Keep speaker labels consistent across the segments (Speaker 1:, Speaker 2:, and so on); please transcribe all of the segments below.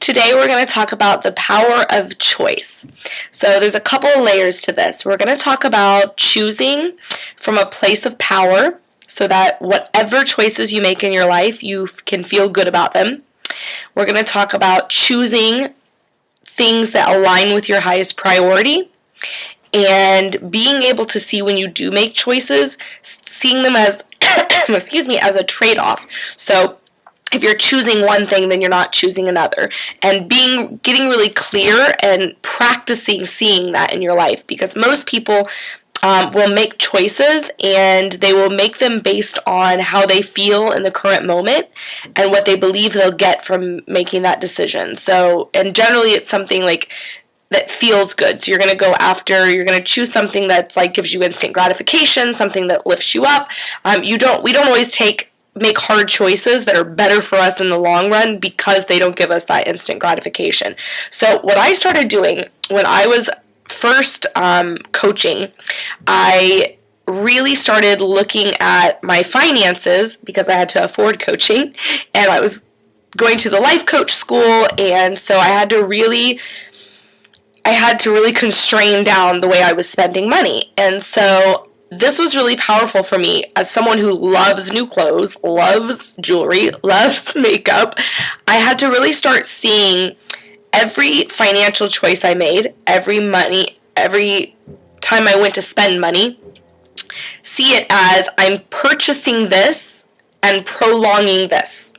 Speaker 1: Today we're going to talk about the power of choice. So there's a couple of layers to this. We're going to talk about choosing from a place of power so that whatever choices you make in your life, you can feel good about them. We're going to talk about choosing things that align with your highest priority and being able to see when you do make choices, seeing them as as a trade-off. So if you're choosing one thing, then you're not choosing another. And getting really clear and practicing seeing that in your life. Because most people will make choices and they will make them based on how they feel in the current moment and what they believe they'll get from making that decision. So, and generally it's something like that feels good. So you're going to choose something that's like gives you instant gratification, something that lifts you up. We don't always make hard choices that are better for us in the long run because they don't give us that instant gratification. So what I started doing when I was first coaching, I really started looking at my finances because I had to afford coaching, and I was going to the life coach school, and so I had to really constrain down the way I was spending money. And so this was really powerful for me as someone who loves new clothes, loves jewelry, loves makeup. I had to really start seeing every financial choice I made, every time I went to spend money, see it as I'm purchasing this and prolonging this,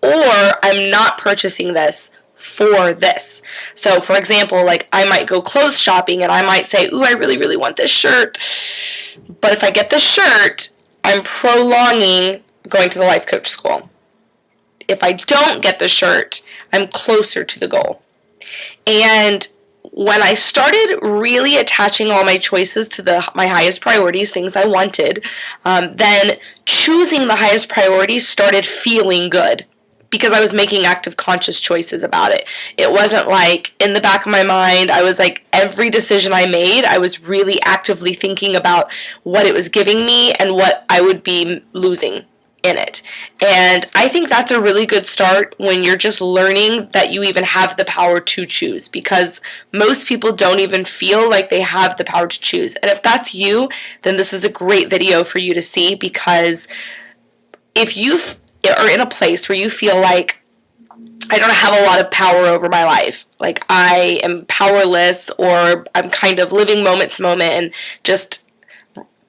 Speaker 1: or I'm not purchasing this for this. So for example, like I might go clothes shopping and I might say, ooh, I really, really want this shirt. But if I get the shirt, I'm prolonging going to the life coach school. If I don't get the shirt, I'm closer to the goal. And when I started really attaching all my choices to my highest priorities, things I wanted, then choosing the highest priorities started feeling good because I was making active conscious choices about it. It wasn't like in the back of my mind, I was like every decision I made, I was really actively thinking about what it was giving me and what I would be losing in it. And I think that's a really good start when you're just learning that you even have the power to choose, because most people don't even feel like they have the power to choose. And if that's you, then this is a great video for you to see, because if you are in a place where you feel like I don't have a lot of power over my life, like I am powerless, or I'm kind of living moment to moment and just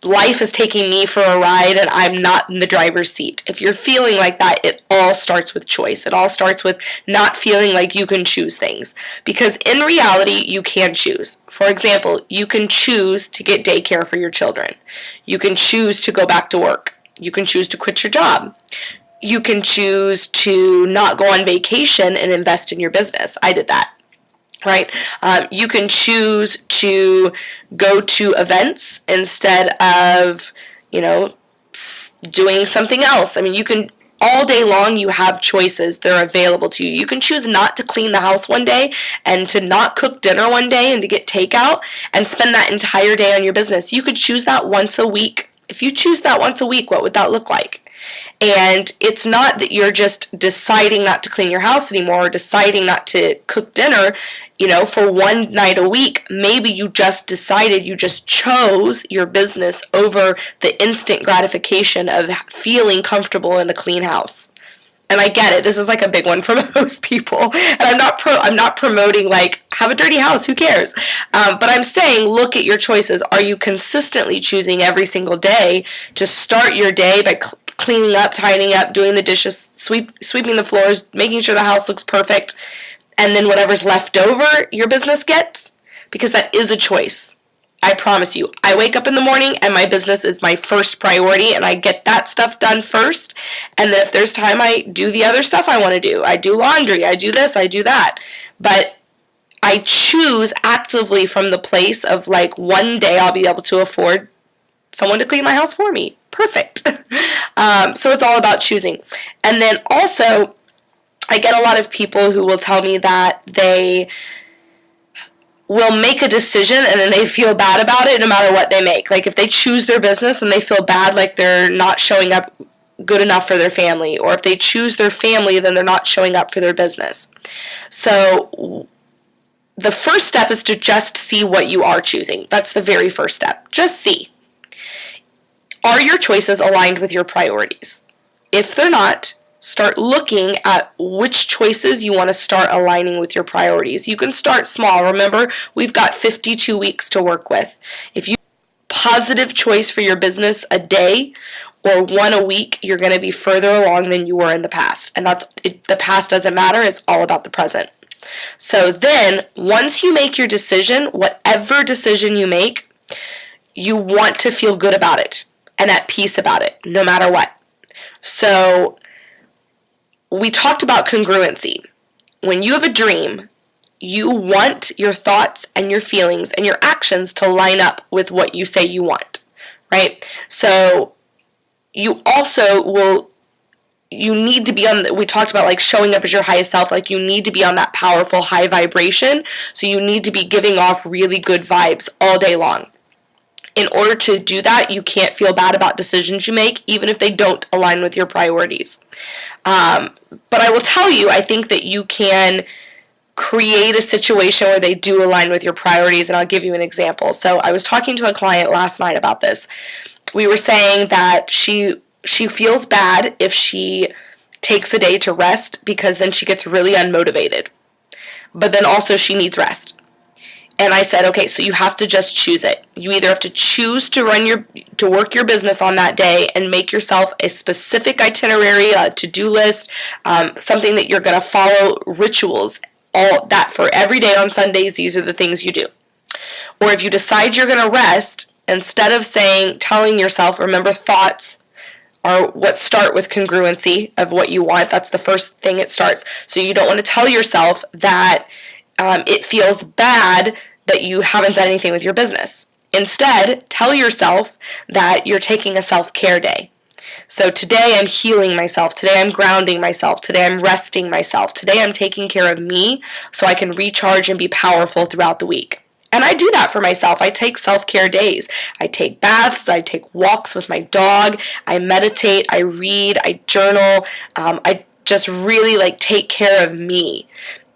Speaker 1: life is taking me for a ride and I'm not in the driver's seat. If you're feeling like that, it all starts with choice. It all starts with not feeling like you can choose things. Because in reality, you can choose. For example, you can choose to get daycare for your children. You can choose to go back to work. You can choose to quit your job. You can choose to not go on vacation and invest in your business. I did that. Right? You can choose to go to events instead of, doing something else. I mean, you can, all day long, you have choices that are available to you. You can choose not to clean the house one day and to not cook dinner one day and to get takeout and spend that entire day on your business. You could choose that once a week. If you choose that once a week, what would that look like? And it's not that you're just deciding not to clean your house anymore or deciding not to cook dinner, for one night a week. Maybe you just chose your business over the instant gratification of feeling comfortable in a clean house. And I get it. This is like a big one for most people. And I'm not promoting like have a dirty house. Who cares? But I'm saying look at your choices. Are you consistently choosing every single day to start your day by cleaning up, tidying up, doing the dishes, sweeping the floors, making sure the house looks perfect, and then whatever's left over your business gets? Because that is a choice. I promise you. I wake up in the morning and my business is my first priority and I get that stuff done first. And then if there's time, I do the other stuff I want to do. I do laundry. I do this. I do that. But I choose actively from the place of like one day I'll be able to afford someone to clean my house for me. Perfect. So it's all about choosing. And then also, I get a lot of people who will tell me that they will make a decision and then they feel bad about it no matter what they make. Like if they choose their business and they feel bad like they're not showing up good enough for their family, or if they choose their family, then they're not showing up for their business. So the first step is to just see what you are choosing. That's the very first step. Just see. Are your choices aligned with your priorities? If they're not, start looking at which choices you want to start aligning with your priorities. You can start small. Remember, we've got 52 weeks to work with. If you positive choice for your business a day or one a week, you're going to be further along than you were in the past. And the past doesn't matter. It's all about the present. So then, once you make your decision, whatever decision you make, you want to feel good about it and at peace about it, no matter what. So we talked about congruency. When you have a dream, you want your thoughts and your feelings and your actions to line up with what you say you want, right? So you also you need to be we talked about like showing up as your highest self, like you need to be on that powerful high vibration. So you need to be giving off really good vibes all day long. In order to do that, you can't feel bad about decisions you make, even if they don't align with your priorities. But I will tell you, I think that you can create a situation where they do align with your priorities, and I'll give you an example. So I was talking to a client last night about this. We were saying that she feels bad if she takes a day to rest because then she gets really unmotivated. But then also she needs rest. And I said, okay, so you have to just choose it. You either have to choose to work your business on that day and make yourself a specific itinerary, a to-do list, something that you're going to follow, rituals, all that for every day on Sundays. These are the things you do. Or if you decide you're going to rest, instead of telling yourself, remember, thoughts are what start with congruency of what you want. That's the first thing it starts. So you don't want to tell yourself that it feels bad that you haven't done anything with your business. Instead, tell yourself that you're taking a self-care day. So today I'm healing myself. Today I'm grounding myself. Today I'm resting myself. Today I'm taking care of me so I can recharge and be powerful throughout the week. And I do that for myself. I take self-care days. I take baths. I take walks with my dog. I meditate. I read. I journal. I just really take care of me.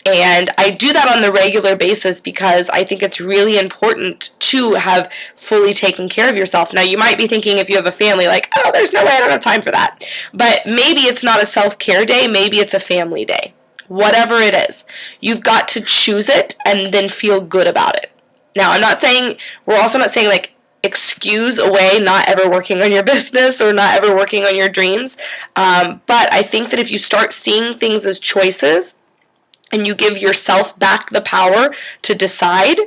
Speaker 1: And I do that on the regular basis because I think it's really important to have fully taken care of yourself. Now, you might be thinking, if you have a family, oh, there's no way, I don't have time for that. But maybe it's not a self-care day. Maybe it's a family day. Whatever it is, you've got to choose it and then feel good about it. Now, we're also not saying excuse away not ever working on your business or not ever working on your dreams. But I think that if you start seeing things as choices, and you give yourself back the power to decide,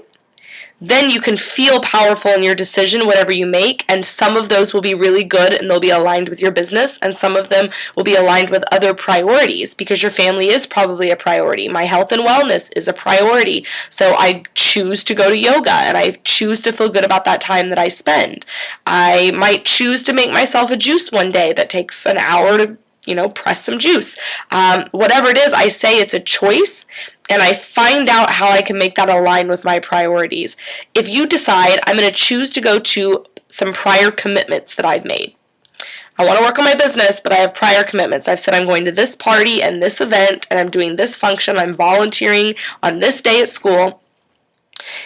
Speaker 1: then you can feel powerful in your decision, whatever you make, and some of those will be really good and they'll be aligned with your business, and some of them will be aligned with other priorities because your family is probably a priority. My health and wellness is a priority, so I choose to go to yoga and I choose to feel good about that time that I spend. I might choose to make myself a juice one day that takes an hour to press some juice. Whatever it is, I say it's a choice, and I find out how I can make that align with my priorities. If you decide, I'm going to choose to go to some prior commitments that I've made. I want to work on my business, but I have prior commitments. I've said I'm going to this party and this event, and I'm doing this function. I'm volunteering on this day at school.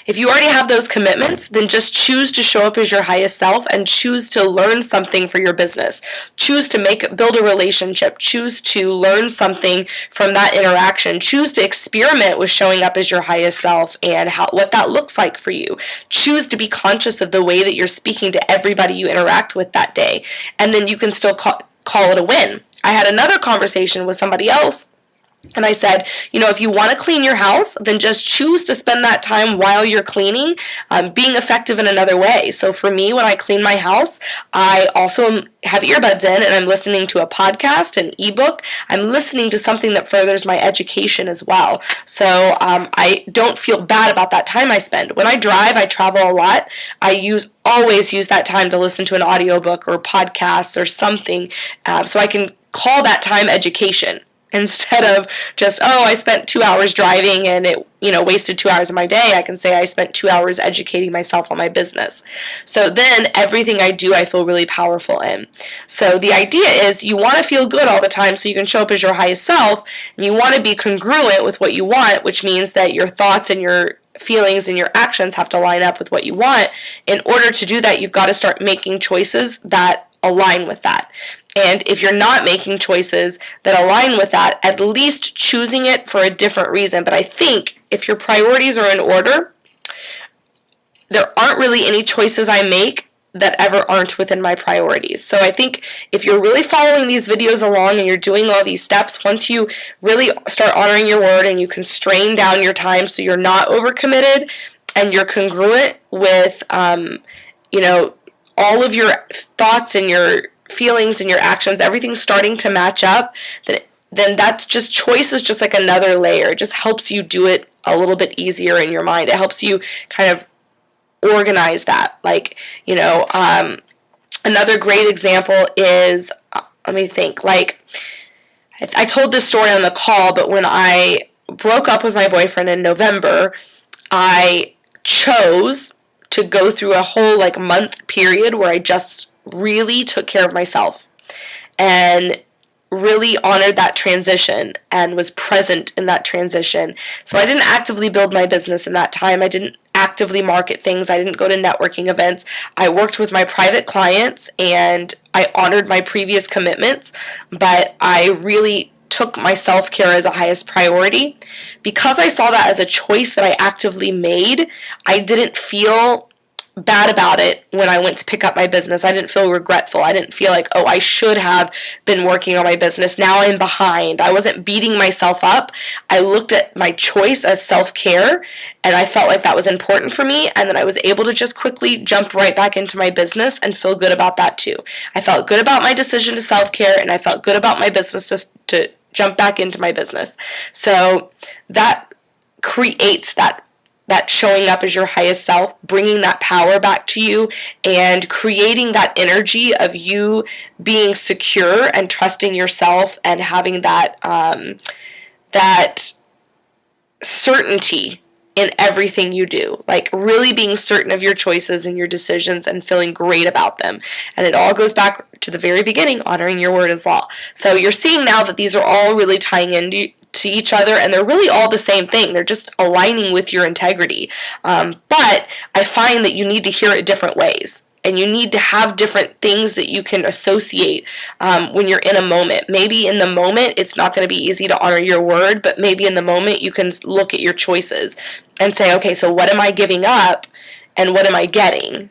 Speaker 1: If you already have those commitments, then just choose to show up as your highest self and choose to learn something for your business. Choose to build a relationship. Choose to learn something from that interaction. Choose to experiment with showing up as your highest self and what that looks like for you. Choose to be conscious of the way that you're speaking to everybody you interact with that day. And then you can still call it a win. I had another conversation with somebody else, and I said, if you want to clean your house, then just choose to spend that time while you're cleaning, being effective in another way. So for me, when I clean my house, I also have earbuds in and I'm listening to a podcast, an ebook. I'm listening to something that furthers my education as well. So I don't feel bad about that time I spend. When I drive, I travel a lot. I always use that time to listen to an audiobook or podcast or something, so I can call that time education. Instead of just, oh, I spent 2 hours driving and it, wasted 2 hours of my day, I can say I spent 2 hours educating myself on my business. So then everything I do, I feel really powerful in. So the idea is you want to feel good all the time so you can show up as your highest self, and you want to be congruent with what you want, which means that your thoughts and your feelings and your actions have to line up with what you want. In order to do that, you've got to start making choices that align with that. And if you're not making choices that align with that, at least choosing it for a different reason. But I think if your priorities are in order, there aren't really any choices I make that ever aren't within my priorities. So I think if you're really following these videos along and you're doing all these steps, once you really start honoring your word and you constrain down your time so you're not overcommitted and you're congruent with, all of your thoughts and your feelings and your actions, everything's starting to match up, then that's just, choice is just like another layer. It just helps you do it a little bit easier in your mind. It helps you kind of organize that. Another great example is, let me think, I told this story on the call, but when I broke up with my boyfriend in November, I chose to go through a whole month period where I just really took care of myself and really honored that transition and was present in that transition. So I didn't actively build my business in that time. I didn't actively market things. I didn't go to networking events. I worked with my private clients and I honored my previous commitments, but I really took my self-care as a highest priority. Because I saw that as a choice that I actively made, I didn't feel bad about it when I went to pick up my business. I didn't feel regretful. I didn't feel like, oh, I should have been working on my business. Now I'm behind. I wasn't beating myself up. I looked at my choice as self-care, and I felt like that was important for me, and then I was able to just quickly jump right back into my business and feel good about that too. I felt good about my decision to self-care, and I felt good about my business to jump back into my business. So that creates that showing up as your highest self, bringing that power back to you, and creating that energy of you being secure and trusting yourself and having that that certainty in everything you do. Really being certain of your choices and your decisions and feeling great about them. And it all goes back to the very beginning, honoring your word as law. So you're seeing now that these are all really tying into to each other, and they're really all the same thing. They're just aligning with your integrity. But I find that you need to hear it different ways, and you need to have different things that you can associate when you're in a moment. Maybe in the moment it's not going to be easy to honor your word, but maybe in the moment you can look at your choices and say, okay, so what am I giving up and what am I getting?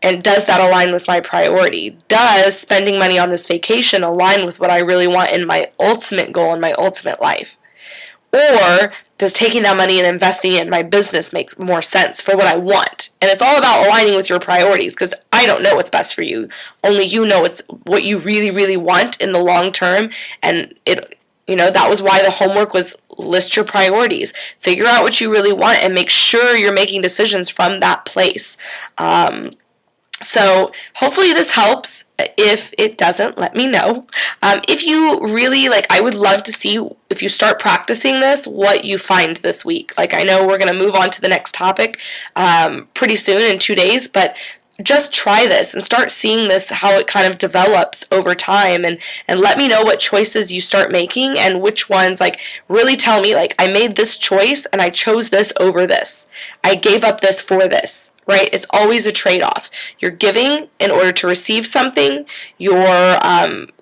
Speaker 1: And does that align with my priority? Does spending money on this vacation align with what I really want in my ultimate goal in my ultimate life? Or does taking that money and investing it in my business make more sense for what I want? And it's all about aligning with your priorities, because I don't know what's best for you. Only you know it's what you really, really want in the long term. And that was why the homework was list your priorities. Figure out what you really want and make sure you're making decisions from that place. So hopefully this helps. If it doesn't, let me know. If you really, I would love to see, if you start practicing this, what you find this week. I know we're going to move on to the next topic pretty soon in 2 days, but just try this and start seeing this, how it kind of develops over time, and let me know what choices you start making and which ones, really tell me, I made this choice and I chose this over this. I gave up this for this. Right? It's always a trade-off. You're giving in order to receive something. You're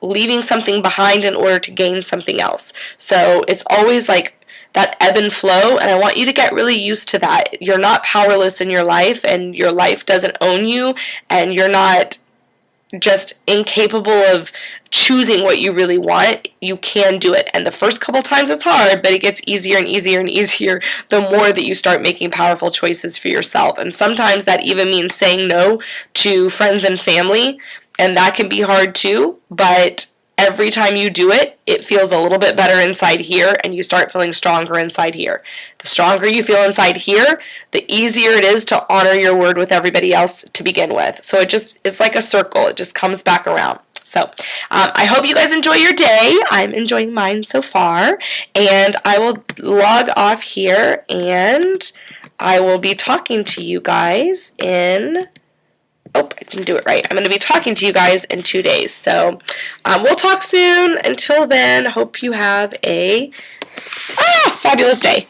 Speaker 1: leaving something behind in order to gain something else. So it's always that ebb and flow, and I want you to get really used to that. You're not powerless in your life, and your life doesn't own you, and you're not just incapable of choosing what you really want. You can do it. And the first couple times it's hard, but it gets easier and easier and easier the more that you start making powerful choices for yourself. And sometimes that even means saying no to friends and family, and that can be hard too, but every time you do it, it feels a little bit better inside here, and you start feeling stronger inside here. The stronger you feel inside here, the easier it is to honor your word with everybody else to begin with. So it's like a circle. It just comes back around. So I hope you guys enjoy your day. I'm enjoying mine so far. And I will log off here, and I will be talking to you guys in... Oh, I didn't do it right. I'm going to be talking to you guys in 2 days. So we'll talk soon. Until then, hope you have a fabulous day.